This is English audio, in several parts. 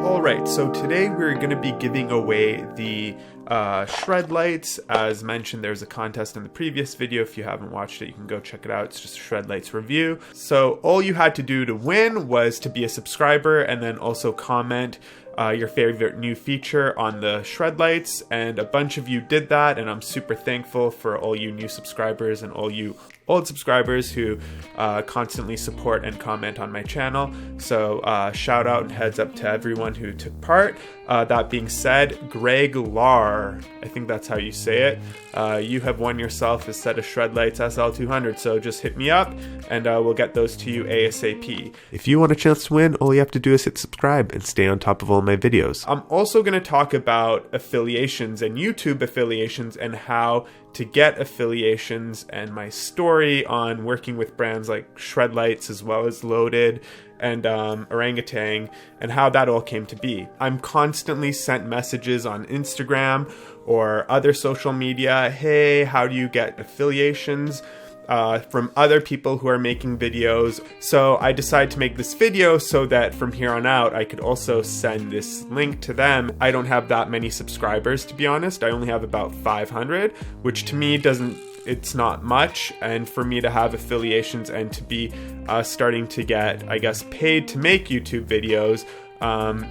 Alright, so today we're going to be giving away the Shred Lights. As mentioned, there's a contest in the previous video. If you haven't watched it, you can go check it out. It's just a Shred Lights review. So all you had to do to win was to be a subscriber and then also comment your favorite new feature on the Shred Lights, and a bunch of you did that, and I'm super thankful for all you new subscribers and all you old subscribers who constantly support and comment on my channel. So shout out and heads up to everyone who took part. That being said, Greg Lar, I think that's how you say it, you have won yourself a set of Shred Lights SL200, so just hit me up and we'll get those to you ASAP. If you want a chance to win, all you have to do is hit subscribe and stay on top of all my videos. I'm also going to talk about affiliations and YouTube affiliations and how to get affiliations, and my story on working with brands like Shred Lights as well as Loaded and Orangutan, and how that all came to be. I'm constantly sent messages on Instagram or other social media, hey, how do you get affiliations? From other people who are making videos. So I decided to make this video so that from here on out I could also send this link to them. I don't have that many subscribers, to be honest. I only have about 500, which to me it's not much, and for me to have affiliations and to be starting to get, I guess, paid to make YouTube videos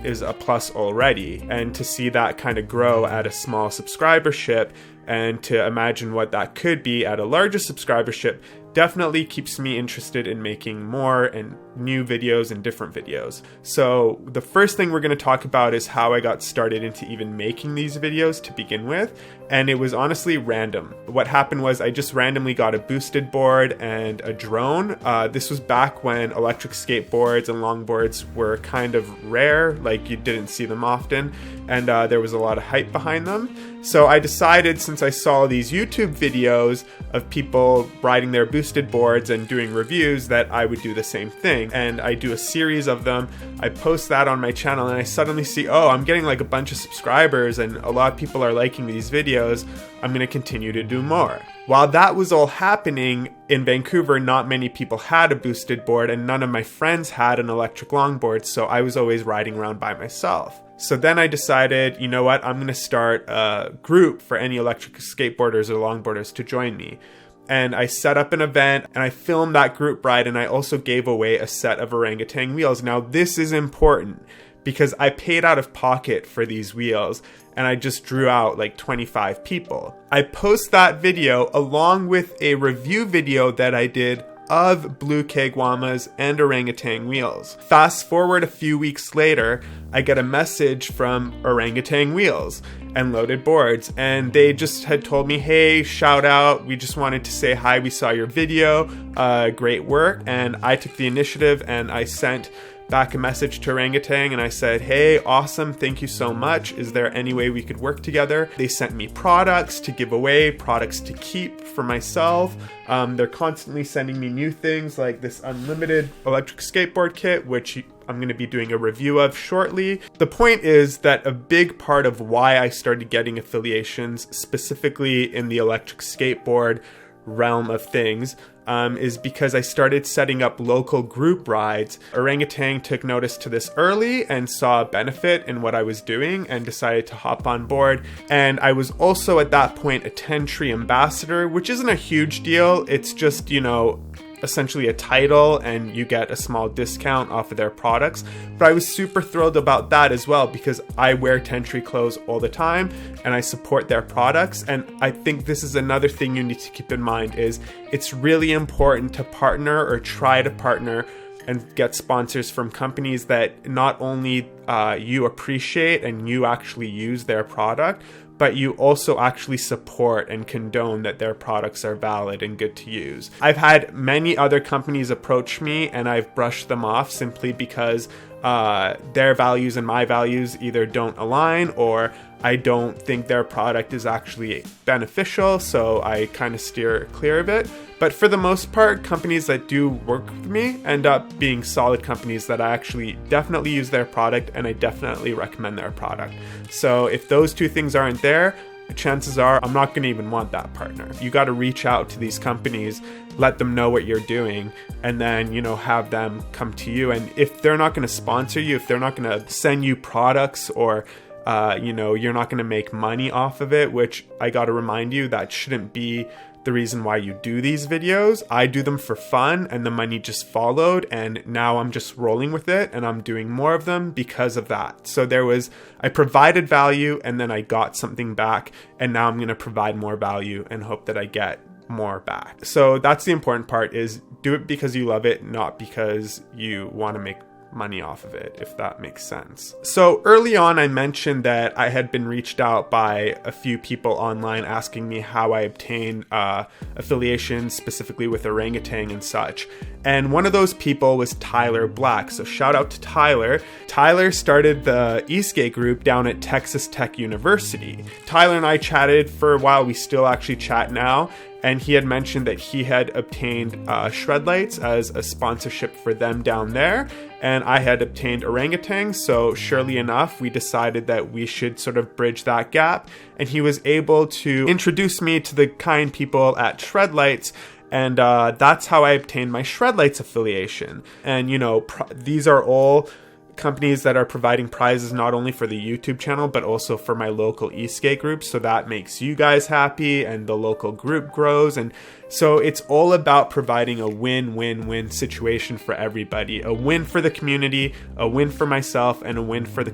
is a plus already. And to see that kind of grow at a small subscribership and to imagine what that could be at a larger subscribership definitely keeps me interested in making more and new videos and different videos. So the first thing we're going to talk about is how I got started into even making these videos to begin with, and it was honestly random. What happened was I just randomly got a boosted board and a drone. This was back when electric skateboards and longboards were kind of rare, like you didn't see them often, and there was a lot of hype behind them. So I decided, since I saw these YouTube videos of people riding their boosted boards and doing reviews, that I would do the same thing. And I do a series of them. I post that on my channel and I suddenly see, oh, I'm getting like a bunch of subscribers and a lot of people are liking these videos. I'm going to continue to do more. While that was all happening in Vancouver, not many people had a boosted board and none of my friends had an electric longboard, so I was always riding around by myself. So then I decided, you know what, I'm going to start a group for any electric skateboarders or longboarders to join me. And I set up an event and I filmed that group ride, and I also gave away a set of Orangutan wheels. Now this is important because I paid out of pocket for these wheels and I just drew out like 25 people. I post that video along with a review video that I did of Blue Kegwamas and Orangutan wheels. Fast forward a few weeks later, I get a message from Orangutan wheels and Loaded boards, and they just had told me, hey, shout out, we just wanted to say hi, we saw your video, great work. And I took the initiative and I sent back a message to Orangutan and I said, hey, awesome, thank you so much. Is there any way we could work together? They sent me products to give away, products to keep for myself. They're constantly sending me new things like this unlimited electric skateboard kit, which I'm going to be doing a review of shortly. The point is that a big part of why I started getting affiliations, specifically in the electric skateboard realm of things, is because I started setting up local group rides. Orangutan took notice to this early and saw a benefit in what I was doing and decided to hop on board. And I was also at that point a 10 Tree ambassador, which isn't a huge deal. It's just, you know, essentially a title and you get a small discount off of their products. But I was super thrilled about that as well because I wear 10 Tree clothes all the time and I support their products. And I think this is another thing you need to keep in mind is it's really important to partner or try to partner and get sponsors from companies that not only you appreciate and you actually use their product, but you also actually support and condone that their products are valid and good to use. I've had many other companies approach me and I've brushed them off simply because their values and my values either don't align or I don't think their product is actually beneficial, so I kind of steer clear of it. But for the most part, companies that do work with me end up being solid companies that I actually definitely use their product and I definitely recommend their product. So if those two things aren't there, chances are I'm not going to even want that partner. You got to reach out to these companies, let them know what you're doing, and then, you know, have them come to you. And if they're not going to sponsor you, if they're not going to send you products, or you know, you're not going to make money off of it, which I got to remind you, that shouldn't be the reason why you do these videos. I do them for fun, and the money just followed, and now I'm just rolling with it, and I'm doing more of them because of that. So I provided value, and then I got something back, and now I'm going to provide more value and hope that I get more back. So that's the important part, is do it because you love it, not because you want to make money off of it, if that makes sense. So early on, I mentioned that I had been reached out by a few people online asking me how I obtained affiliations, specifically with Orangutan and such. And one of those people was Tyler Black. So shout out to Tyler. Tyler started the Eastgate group down at Texas Tech University. Tyler and I chatted for a while. We still actually chat now. And he had mentioned that he had obtained Shredlights as a sponsorship for them down there. And I had obtained Orangutan. So surely enough, we decided that we should sort of bridge that gap. And he was able to introduce me to the kind people at Shredlights. And that's how I obtained my Shredlights affiliation. And, you know, these are all companies that are providing prizes not only for the YouTube channel, but also for my local Eastgate group. So that makes you guys happy, and the local group grows. And so it's all about providing a win-win-win situation for everybody. A win for the community, a win for myself, and a win for the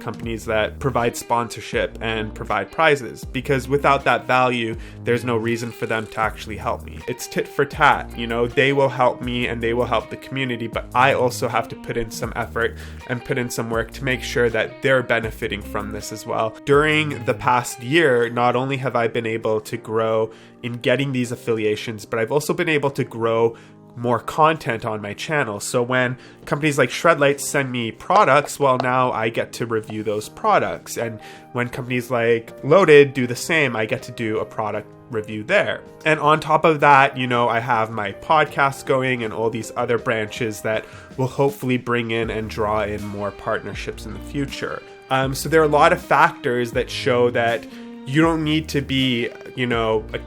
companies that provide sponsorship and provide prizes. Because without that value, there's no reason for them to actually help me. It's tit for tat, you know, they will help me and they will help the community, but I also have to put in some effort and put in some work to make sure that they're benefiting from this as well. During the past year, not only have I been able to grow in getting these affiliations, but I've also been able to grow more content on my channel. So when companies like Shredlights send me products, well, now I get to review those products. And when companies like Loaded do the same, I get to do a product review there. And on top of that, you know, I have my podcast going and all these other branches that will hopefully bring in and draw in more partnerships in the future. So there are a lot of factors that show that you don't need to be, you know, a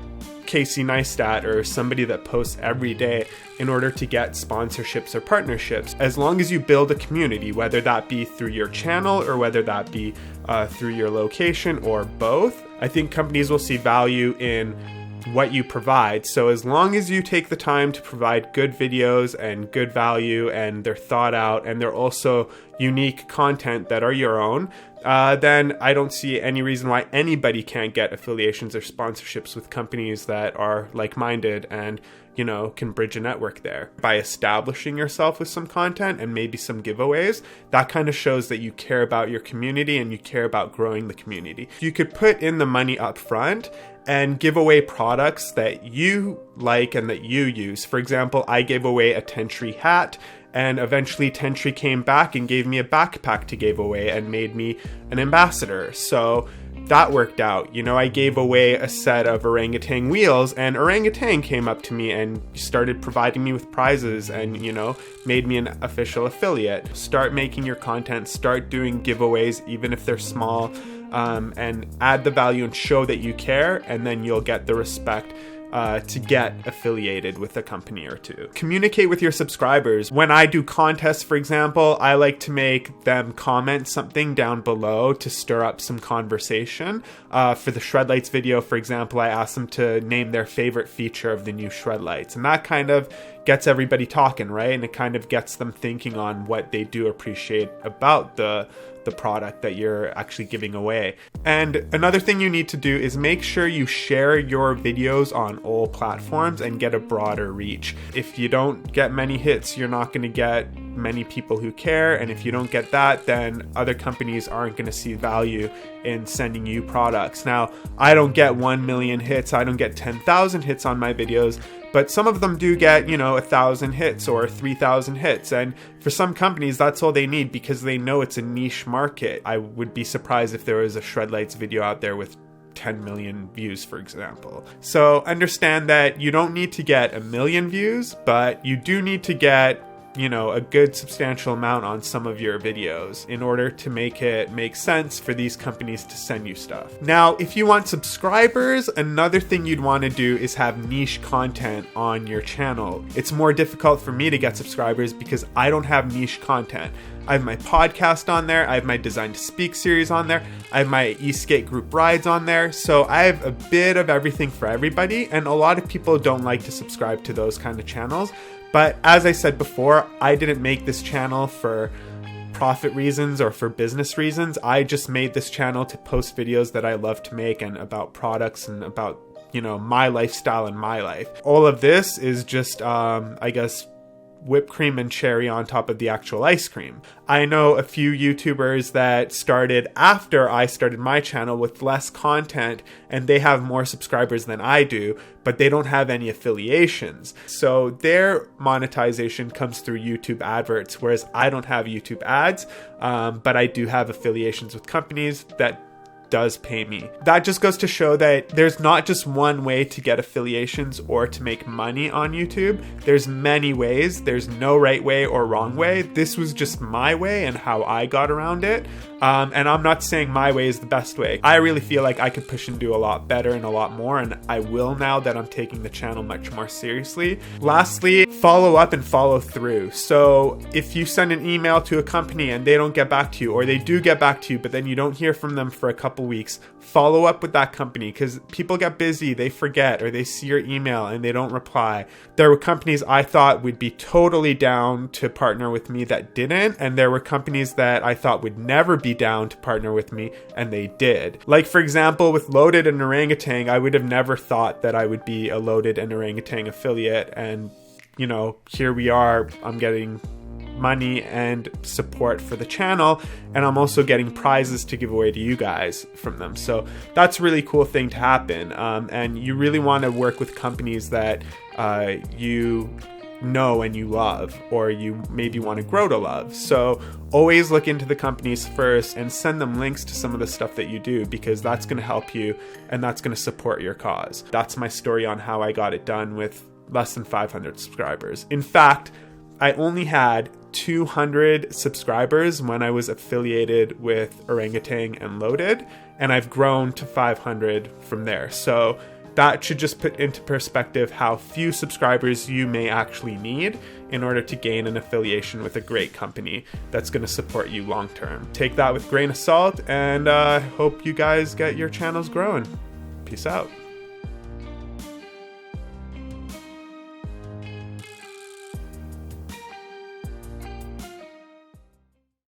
Casey Neistat or somebody that posts every day in order to get sponsorships or partnerships. As long as you build a community, whether that be through your channel or whether that be through your location or both, I think companies will see value in what you provide. So as long as you take the time to provide good videos and good value, and they're thought out, and they're also unique content that are your own, then I don't see any reason why anybody can't get affiliations or sponsorships with companies that are like-minded and, you know, can bridge a network there. By establishing yourself with some content and maybe some giveaways, that kind of shows that you care about your community and you care about growing the community. You could put in the money up front and give away products that you like and that you use. For example, I gave away a Tentry hat, and eventually Tentry came back and gave me a backpack to give away and made me an ambassador. So that worked out. You know, I gave away a set of Orangutan wheels, and Orangutan came up to me and started providing me with prizes and, you know, made me an official affiliate. Start making your content, start doing giveaways, even if they're small, and add the value and show that you care, and then you'll get the respect to get affiliated with a company or two. Communicate with your subscribers. When I do contests, for example, I like to make them comment something down below to stir up some conversation. For the Shredlights video, for example, I asked them to name their favorite feature of the new Shredlights, and that kind of gets everybody talking, right? And it kind of gets them thinking on what they do appreciate about the product that you're actually giving away. And another thing you need to do is make sure you share your videos on all platforms and get a broader reach. If you don't get many hits, you're not going to get many people who care, and if you don't get that, then other companies aren't going to see value in sending you products. Now, I don't get 1 million hits, I don't get 10,000 hits on my videos, but some of them do get, you know, 1,000 hits or 3,000 hits. And for some companies, that's all they need because they know it's a niche market. I would be surprised if there was a Shredlights video out there with 10 million views, for example. So understand that you don't need to get 1 million views, but you do need to get you know, a good substantial amount on some of your videos in order to make it make sense for these companies to send you stuff. Now, if you want subscribers, another thing you'd want to do is have niche content on your channel. It's more difficult for me to get subscribers because I don't have niche content. I have my podcast on there, I have my Design to Speak series on there, I have my Eastgate group rides on there, so I have a bit of everything for everybody, and a lot of people don't like to subscribe to those kind of channels. But as I said before, I didn't make this channel for profit reasons or for business reasons. I just made this channel to post videos that I love to make and about products and about, you know, my lifestyle and my life. All of this is just, I guess, whipped cream and cherry on top of the actual ice cream. I know a few YouTubers that started after I started my channel with less content, and they have more subscribers than I do, but they don't have any affiliations. So their monetization comes through YouTube adverts, whereas I don't have YouTube ads, but I do have affiliations with companies that does pay me. That just goes to show that there's not just one way to get affiliations or to make money on YouTube. There's many ways. There's no right way or wrong way. This was just my way and how I got around it. And I'm not saying my way is the best way. I really feel like I could push and do a lot better and a lot more, and I will now that I'm taking the channel much more seriously. Lastly, follow up and follow through. So if you send an email to a company and they don't get back to you, or they do get back to you, but then you don't hear from them for a couple weeks, follow up with that company, because people get busy, they forget, or they see your email and they don't reply. There were companies I thought would be totally down to partner with me that didn't, and there were companies that I thought would never be down to partner with me, and they did. Like, for example, with Loaded and Orangutan, I would have never thought that I would be a Loaded and Orangutan affiliate, and, you know, here we are. I'm getting money and support for the channel, and I'm also getting prizes to give away to you guys from them. So that's a really cool thing to happen, and you really want to work with companies that you know and you love, or you maybe want to grow to love. So always look into the companies first and send them links to some of the stuff that you do, because that's going to help you and that's going to support your cause. That's my story on how I got it done with less than 500 subscribers. In fact, I only had 200 subscribers when I was affiliated with Orangutan and Loaded, and I've grown to 500 from there. So that should just put into perspective how few subscribers you may actually need in order to gain an affiliation with a great company that's going to support you long term. Take that with a grain of salt, and hope you guys get your channels growing. Peace out.